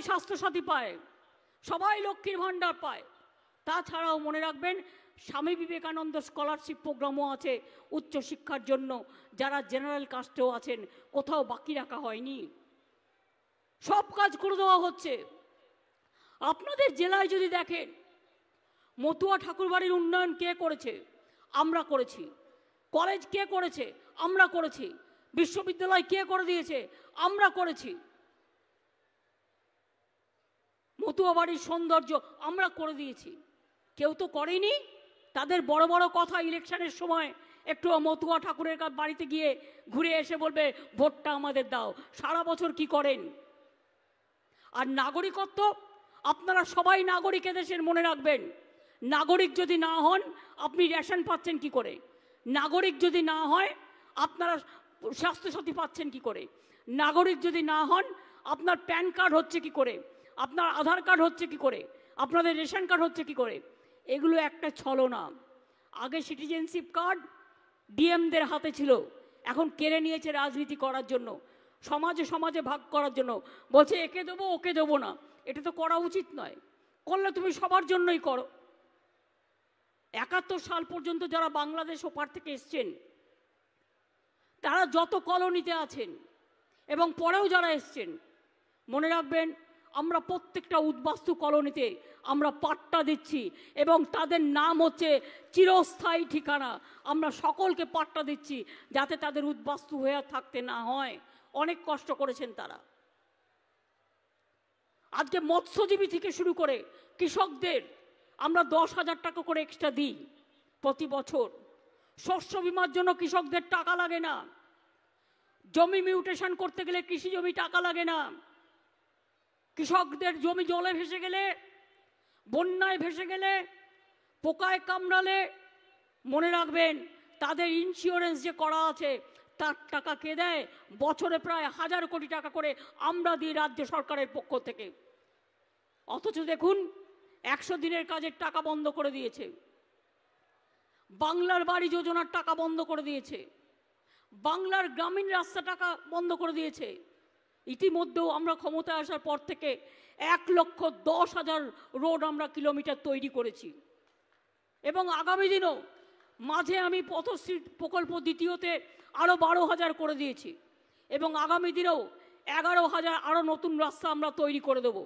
স্বাস্থ্যসাথী পায়, সবাই লক্ষ্মীর ভাণ্ডার পায়। তাছাড়াও মনে রাখবেন, স্বামী বিবেকানন্দ স্কলারশিপ প্রোগ্রামও আছে উচ্চশিক্ষার জন্য, যারা জেনারেল কাস্টেও আছেন, কোথাও বাকি রাখা হয়নি, সব কাজ করে দেওয়া হচ্ছে। আপনাদের জেলায় যদি দেখেন, মতুয়া ঠাকুরবাড়ির উন্নয়ন কে করেছে? আমরা করেছি। কলেজ কে করেছে? আমরা করেছি। বিশ্ববিদ্যালয় কে করে দিয়েছে? আমরা করেছি। মতুয়া বাড়ির সৌন্দর্য আমরা করে দিয়েছি। কেউ তো করেনি। তাদের বড় বড় কথা ইলেকশনের সময় একটু মতুয়া ঠাকুরের বাড়িতে গিয়ে ঘুরে এসে বলবে ভোটটা আমাদের দাও। সারা বছর কি করেন? আর নাগরিকত্ব, আপনারা সবাই নাগরিক এদেশের, মনে রাখবেন। নাগরিক যদি না হন, আপনি রেশন পাচ্ছেন কি করে? নাগরিক যদি না হয়, আপনারা স্বাস্থ্যসাথী পাচ্ছেন কি করে? নাগরিক যদি না হন, আপনার প্যান কার্ড হচ্ছে কি করে? আপনার আধার কার্ড হচ্ছে কি করে? আপনাদের রেশন কার্ড হচ্ছে কি করে? এগুলো একটা ছলনা। আগে সিটিজেনশিপ কার্ড ডিএমদের হাতে ছিল, এখন কেড়ে নিয়েছে রাজনীতি করার জন্য, সমাজে সমাজে ভাগ করার জন্য। বলছে একে দেবো ওকে দেবো না। এটা তো করা উচিত নয়। করলে তুমি সবার জন্যই করো। 71 সাল পর্যন্ত যারা বাংলাদেশ ওপার থেকে এসছেন, তারা যত কলোনিতে আছেন এবং পরেও যারা এসছেন, মনে রাখবেন, আমরা প্রত্যেকটা উদ্বাস্তু কলোনিতে আমরা পাট্টা দিচ্ছি এবং তাদের নাম হচ্ছে চিরস্থায়ী ঠিকানা। আমরা সকলকে পাট্টা দিচ্ছি যাতে তাদের উদ্বাস্তু হয়ে থাকতে না হয়। অনেক কষ্ট করেছেন তারা। আজকে মৎস্যজীবী থেকে শুরু করে কৃষকদের আমরা 10,000 টাকা করে এক্সট্রা দিই প্রতি বছর। শস্য বিমার জন্য কৃষকদের টাকা লাগে না। জমি মিউটেশন করতে গেলে কৃষি জমি টাকা লাগে না। কৃষকদের জমি জলে ভেসে গেলে, বন্যায় ভেসে গেলে, পোকায় কামড়ালে, মনে রাখবেন তাদের ইন্স্যুরেন্স যে করা আছে তার টাকা কে দেয়? বছরে প্রায় 1000 কোটি টাকা করে আমরা দিই রাজ্য সরকারের পক্ষ থেকে। অথচ দেখুন 100 দিনের কাজের টাকা বন্ধ করে দিয়েছে, বাংলার বাড়ি যোজনার টাকা বন্ধ করে দিয়েছে, বাংলার গ্রামীণ রাস্তা টাকা বন্ধ করে দিয়েছে। ইতিমধ্যেও আমরা ক্ষমতায় আসার পর থেকে 1,10,000 রোড আমরা কিলোমিটার তৈরি করেছি এবং আগামী দিনও মাঝে আমি পথশ্রী প্রকল্প দ্বিতীয়তে আরও 12,000 করে দিয়েছি এবং আগামী দিনেও 11,000 আরও নতুন রাস্তা আমরা তৈরি করে দেবো।